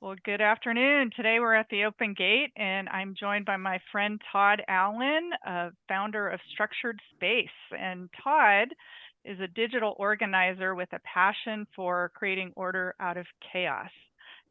Well, good afternoon. Today we're at the Open Gate, and I'm joined by my friend Todd Allen, founder of Structured Space. And Todd is a digital organizer with a passion for creating order out of chaos.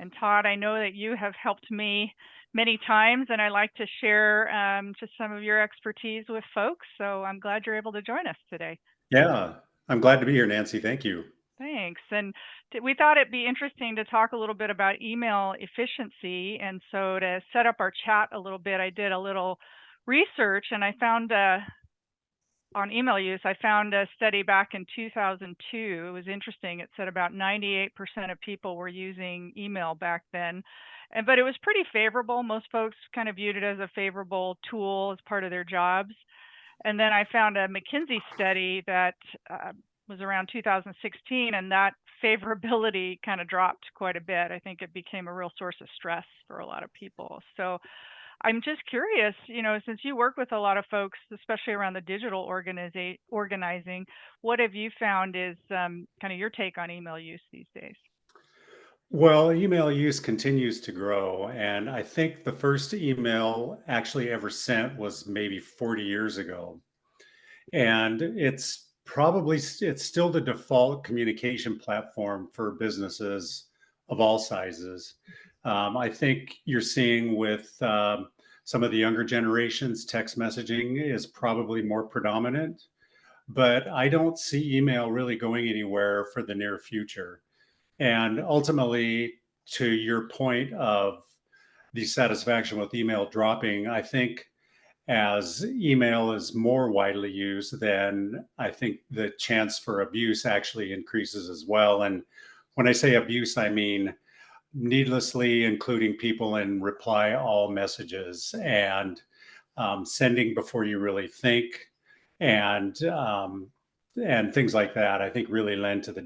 And Todd, I know that you have helped me many times, and I like to share just some of your expertise with folks. So I'm glad you're able to join us today. Yeah, I'm glad to be here, Nancy. Thank you. Thanks. And we thought it'd be interesting to talk a little bit about email efficiency. And so to set up our chat a little bit, I did a little research and I found on email use, I found a study back in 2002. It was interesting. It said about 98% of people were using email back then. But it was pretty favorable. Most folks kind of viewed it as a favorable tool as part of their jobs. And then I found a McKinsey study that was around 2016, and that favorability kind of dropped quite a bit. I think it became a real source of stress for a lot of people. So I'm just curious, since you work with a lot of folks, especially around the digital organizing, what have you found is kind of your take on email use these days? Well, email use continues to grow, and I think the first email actually ever sent was maybe 40 years ago. And it's still the default communication platform for businesses of all sizes. I think you're seeing with some of the younger generations, text messaging is probably more predominant, but I don't see email really going anywhere for the near future. And ultimately, to your point of the satisfaction with email dropping, I think as email is more widely used, then I think the chance for abuse actually increases as well. And when I say abuse, I mean needlessly including people in reply all messages and sending before you really think, and and things like that. I think really lend to the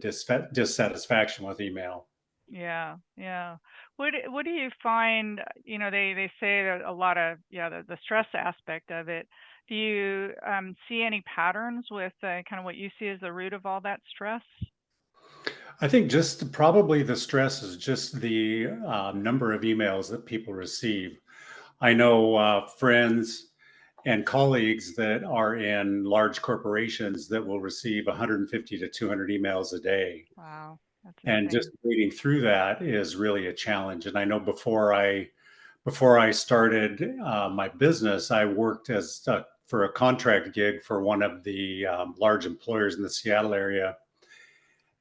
dissatisfaction with email. Yeah, yeah. What do you find, they say that a lot of, yeah, the stress aspect of it. Do you see any patterns with kind of what you see as the root of all that stress? I think just probably the stress is just the number of emails that people receive. I know friends and colleagues that are in large corporations that will receive 150 to 200 emails a day. Wow, that's And just insane. reading through that is really a challenge. And I know before I started my business, I worked for a contract gig for one of the large employers in the Seattle area.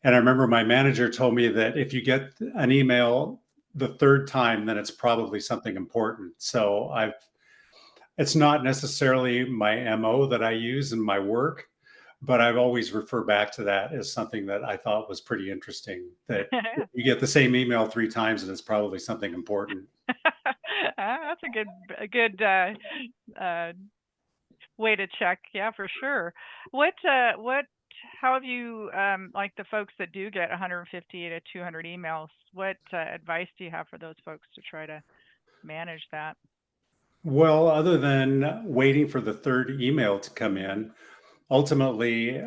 And I remember my manager told me that if you get an email the third time, then it's probably something important. So it's not necessarily my MO that I use in my work, but I've always referred back to that as something that I thought was pretty interesting, that if you get the same email three times and it's probably something important. That's a good uh, way to check. Yeah, for sure. What how have you like the folks that do get 150 to 200 emails, what advice do you have for those folks to try to manage that? Well, other than waiting for the third email to come in, ultimately,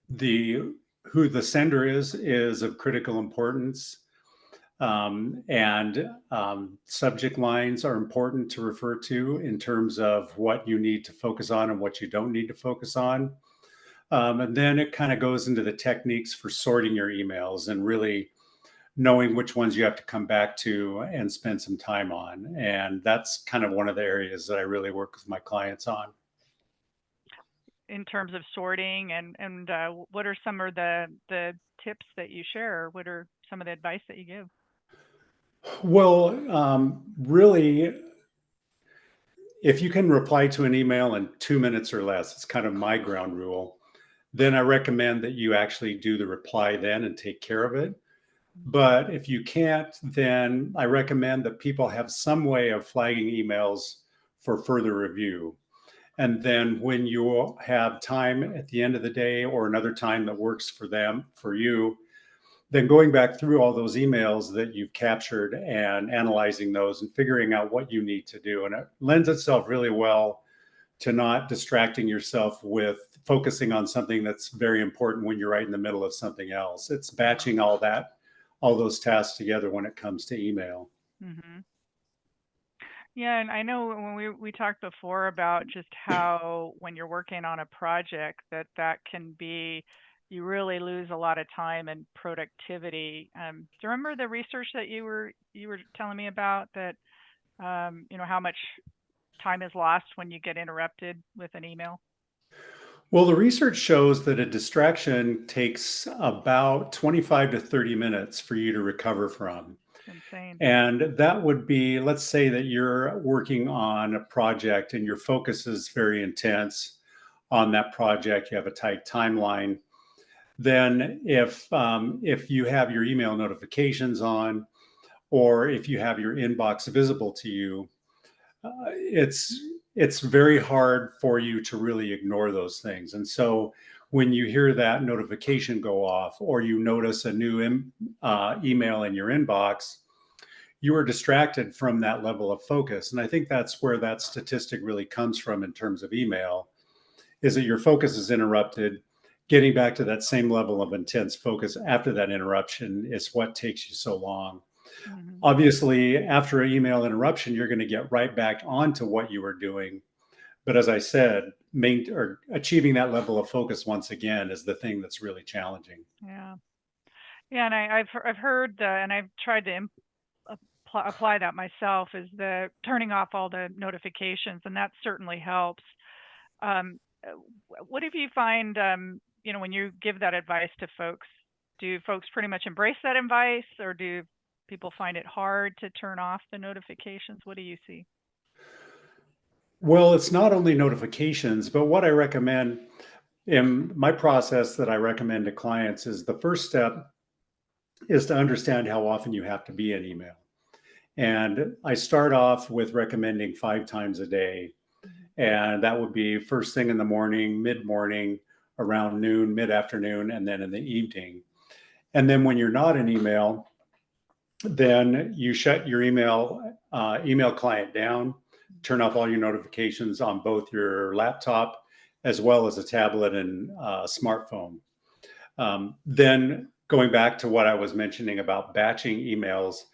the who the sender is of critical importance. And subject lines are important to refer to in terms of what you need to focus on and what you don't need to focus on. And then it kind of goes into the techniques for sorting your emails and really knowing which ones you have to come back to and spend some time on. And that's kind of one of the areas that I really work with my clients on. In terms of sorting and what are some of the tips that you share? What are some of the advice that you give? Well, really, if you can reply to an email in 2 minutes or less, it's kind of my ground rule. Then I recommend that you actually do the reply then and take care of it. But if you can't, then I recommend that people have some way of flagging emails for further review. And then when you have time at the end of the day or another time that works for them, for you, then going back through all those emails that you've captured and analyzing those and figuring out what you need to do. And it lends itself really well to not distracting yourself with focusing on something that's very important when you're right in the middle of something else. It's batching all that all those tasks together when it comes to email. Mhm. Yeah, and I know when we talked before about just how when you're working on a project that that can be you really lose a lot of time and productivity. Do you remember the research that you were telling me about that how much time is lost when you get interrupted with an email? Well, the research shows that a distraction takes about 25 to 30 minutes for you to recover from. It's insane. And that would be, let's say that you're working on a project and your focus is very intense on that project. You have a tight timeline. Then, if you have your email notifications on, or if you have your inbox visible to you, it's very hard for you to really ignore those things. And so, when you hear that notification go off, or you notice a new email in your inbox, you are distracted from that level of focus. And I think that's where that statistic really comes from in terms of email, is that your focus is interrupted. Getting back to that same level of intense focus after that interruption is what takes you so long. Hmm. Obviously, after an email interruption, you're going to get right back onto what you were doing. But as I said, or achieving that level of focus once again is the thing that's really challenging. Yeah. Yeah, and I've heard and I've tried to apply that myself is the turning off all the notifications, and that certainly helps. What if you find, when you give that advice to folks, do folks pretty much embrace that advice, or do people find it hard to turn off the notifications? What do you see? Well, it's not only notifications, but what I recommend in my process that I recommend to clients is the first step is to understand how often you have to be in email. And I start off with recommending 5 times a day. Mhm. And that would be first thing in the morning, mid morning, around noon, mid afternoon, and then in the evening. And then when you're not in email, then you shut your email client down, turn off all your notifications on both your laptop as well as a tablet and smartphone. Then going back to what I was mentioning about batching emails,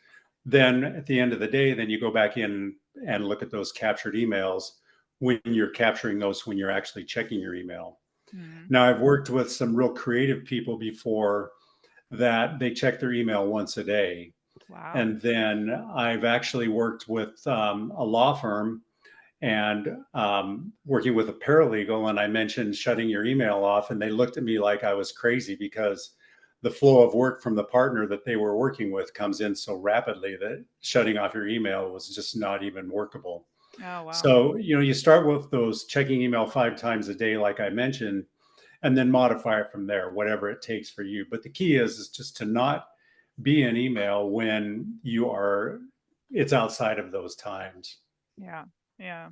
then at the end of the day, then you go back in and look at those captured emails when you're capturing those when you're actually checking your email. Mhm. Now, I've worked with some real creative people before that they check their email once a day. Wow. And then I've actually worked with a law firm and working with a paralegal, and I mentioned shutting your email off, and they looked at me like I was crazy because the flow of work from the partner that they were working with comes in so rapidly that shutting off your email was just not even workable. Oh, wow. So, you start with those checking email 5 times a day, like I mentioned, and then modify it from there, whatever it takes for you. But the key is just to not be in email when it's outside of those times. Yeah. Yeah.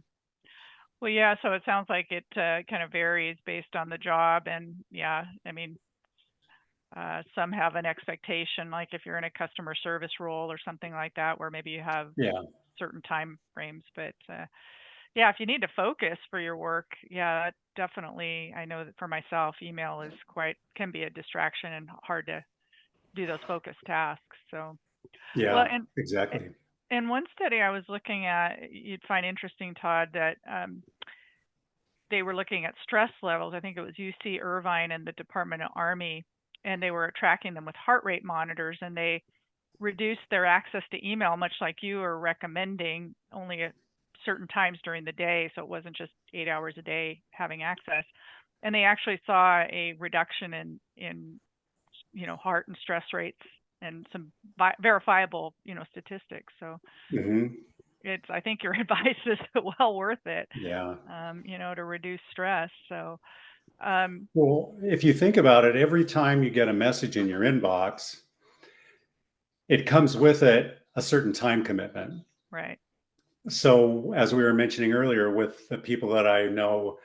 Well, yeah. So it sounds like it kind of varies based on the job, and yeah, I mean, some have an expectation, like if you're in a customer service role or something like that, where maybe you have Yeah. certain time frames. But yeah, if you need to focus for your work, yeah, that definitely. I know that for myself, email is can be a distraction and hard to do those focused tasks. So, well, Yeah, and a- exactly. in one study I was looking at, you'd find interesting, Todd, that they were looking at stress levels. I think it was UC Irvine and the Department of Army, and they were tracking them with heart rate monitors, and they reduced their access to email, much like you are recommending, only at certain times during the day. So it wasn't just 8 hours a day having access. And they actually saw a reduction in heart and stress rates and some verifiable statistics. So Hmm. I think your advice is well worth it, Yeah. to reduce stress. So um, Well, if you think about it, every time you get a message in your inbox, it comes with it a certain time commitment. right. So, as we were mentioning earlier, with the people that I know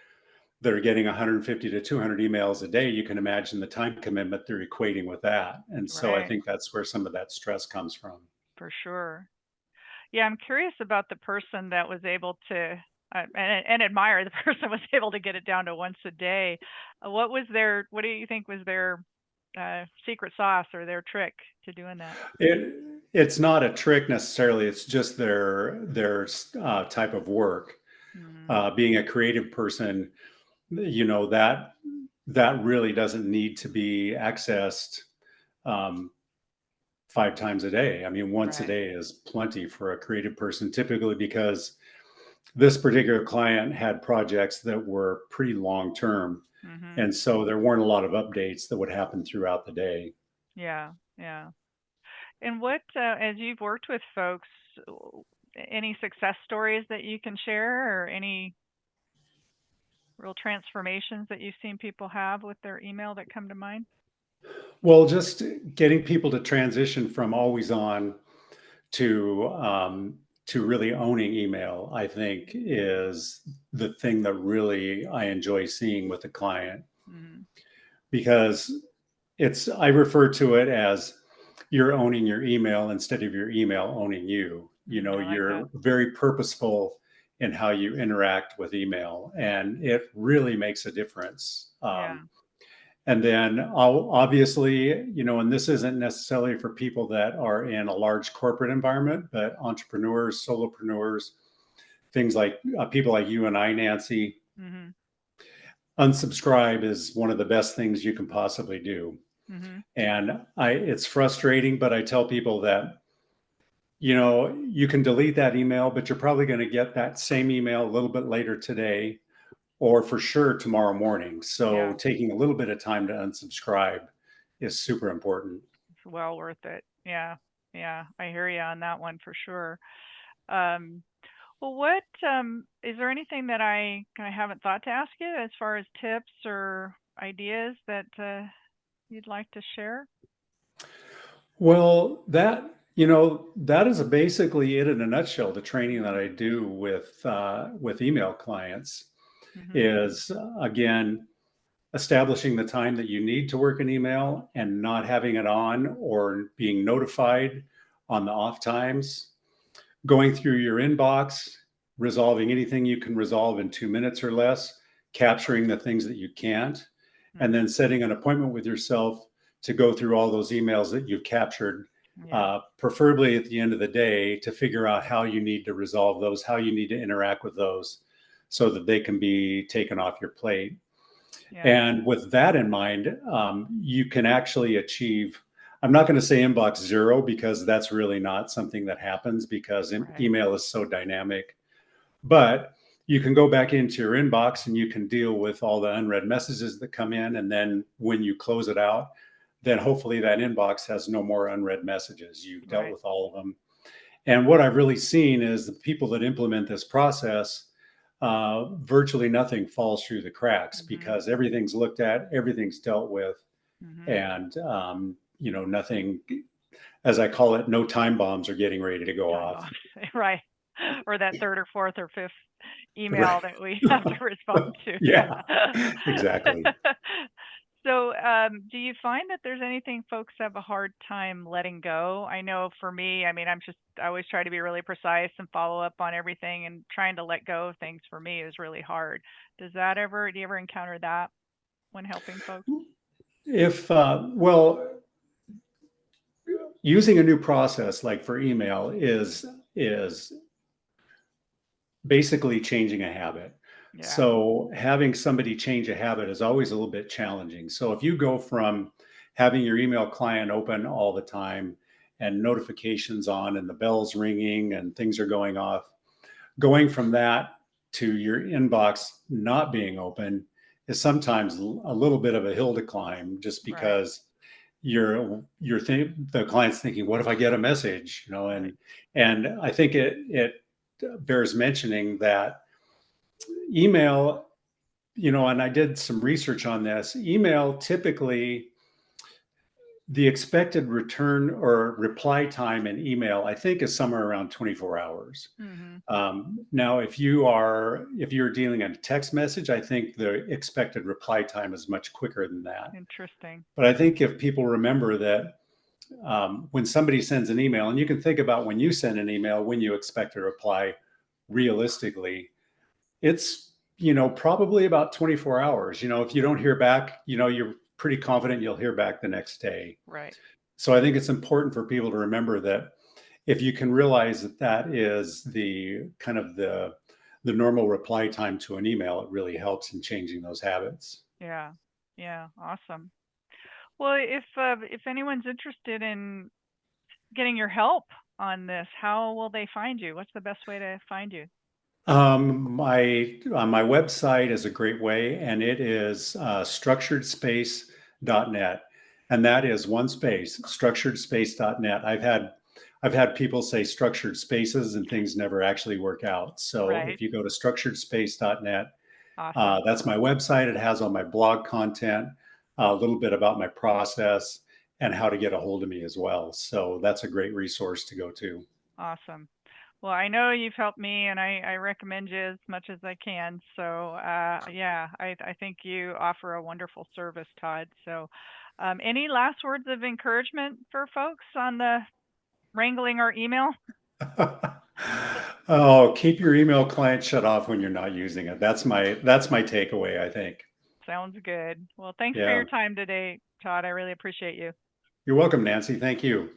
that are getting 150 to 200 emails a day, you can imagine the time commitment they're equating with that. And so I Right, think that's where some of that stress comes from. for sure. Yeah, I'm curious about the person that was able to, and admire the person was able to get it down to once a day. What do you think was their? secret sauce or their trick to doing that? It it's not a trick necessarily. It's just their type of work. Mm-hmm. Being a creative person, that really doesn't need to be accessed um, 5 times a day. I mean, once a Right. day is plenty for a creative person, typically because this particular client had projects that were pretty long term. Mm-hmm. And so there weren't a lot of updates that would happen throughout the day. Yeah. Yeah. And what, as you've worked with folks, w- any success stories that you can share, or any real transformations that you've seen people have with their email that come to mind? Well, just getting people to transition from always on to really owning email, I think, is the thing that really I enjoy seeing with the client, Mm-hmm. because I refer to it as you're owning your email instead of your email owning you. Mm, I like that. You're very purposeful in how you interact with email, and it really makes a difference. Yeah. And then obviously, and this isn't necessarily for people that are in a large corporate environment, but entrepreneurs, solopreneurs, things like people like you and I, Nancy, Mm-hmm. unsubscribe is one of the best things you can possibly do. Mm-hmm. And it's frustrating, but I tell people that, you can delete that email, but you're probably going to get that same email a little bit later today, or for sure tomorrow morning. So Yeah. taking a little bit of time to unsubscribe is super important. It's well worth it. Yeah. Yeah. I hear you on that one for sure. Um, well, what is there anything that I haven't thought to ask you as far as tips or ideas that you'd like to share? Well, that is basically it in a nutshell. The training that I do with email clients Mm-hmm. is, again, establishing the time that you need to work an email and not having it on or being notified on the off times, going through your inbox, resolving anything you can resolve in 2 minutes or less, capturing the things that you can't, and Mm-hmm. then setting an appointment with yourself to go through all those emails that you've captured, Yeah. preferably at the end of the day, to figure out how you need to resolve those, how you need to interact with those so that they can be taken off your plate. Yeah. And with that in mind, you can actually achieve, I'm not going to say inbox zero, because that's really not something that happens, because Right. email is so dynamic. But you can go back into your inbox and you can deal with all the unread messages that come in. And then when you close it out, then hopefully that inbox has no more unread messages. You've dealt Right. with all of them. And what I've really seen is the people that implement this process, virtually nothing falls through the cracks, Mm-hmm. because everything's looked at, everything's dealt with, Mm-hmm. and nothing, as I call it, no time bombs are getting ready to go Time off. box. Right. Or that third or fourth or fifth email Right. that we have to respond to. Yeah, Yeah. exactly. So, do you find that there's anything folks have a hard time letting go? I know for me, I mean, I always try to be really precise and follow up on everything, and trying to let go of things for me is really hard. Do you ever encounter that when helping folks? If well, using a new process like for email is basically changing a habit. Yeah. So having somebody change a habit is always a little bit challenging. So if you go from having your email client open all the time and notifications on and the bells ringing and things are going off, going from that to your inbox not being open is sometimes a little bit of a hill to climb, just Right. because the client's thinking, what if I get a message, Right. and I think it bears mentioning that email, and I did some research on this. Email, typically the expected return or reply time in email, I think, is somewhere around 24 hours. Mhm. Now, if you're dealing in a text message, I think the expected reply time is much quicker than that. Interesting. But I think if people remember that, when somebody sends an email, and you can think about when you send an email, when you expect a reply, realistically, it's probably about 24 hours. If you don't hear back, you're pretty confident you'll hear back the next day. Right. So I think it's important for people to remember that if you can realize that that is the kind of the normal reply time to an email, it really helps in changing those habits. Yeah. Yeah. Awesome. Well, if anyone's interested in getting your help on this, how will they find you? What's the best way to find you? My website is a great way, and it is structuredspace.net, and that is one space, structuredspace.net. I've had people say structured spaces, and things never actually work out. So Right. if you go to structuredspace.net, Awesome. that's my website. It has all my blog content, a little bit about my process, and how to get a hold of me as well. So that's a great resource to go to. Awesome. Well, I know you've helped me, and I recommend you as much as I can. So, yeah, I think you offer a wonderful service, Todd. So, any last words of encouragement for folks on the wrangling our email? Oh, keep your email client shut off when you're not using it. That's my takeaway, I think. Sounds good. Well, thanks for your Yeah. time today, Todd. I really appreciate you. You're welcome, Nancy. Thank you.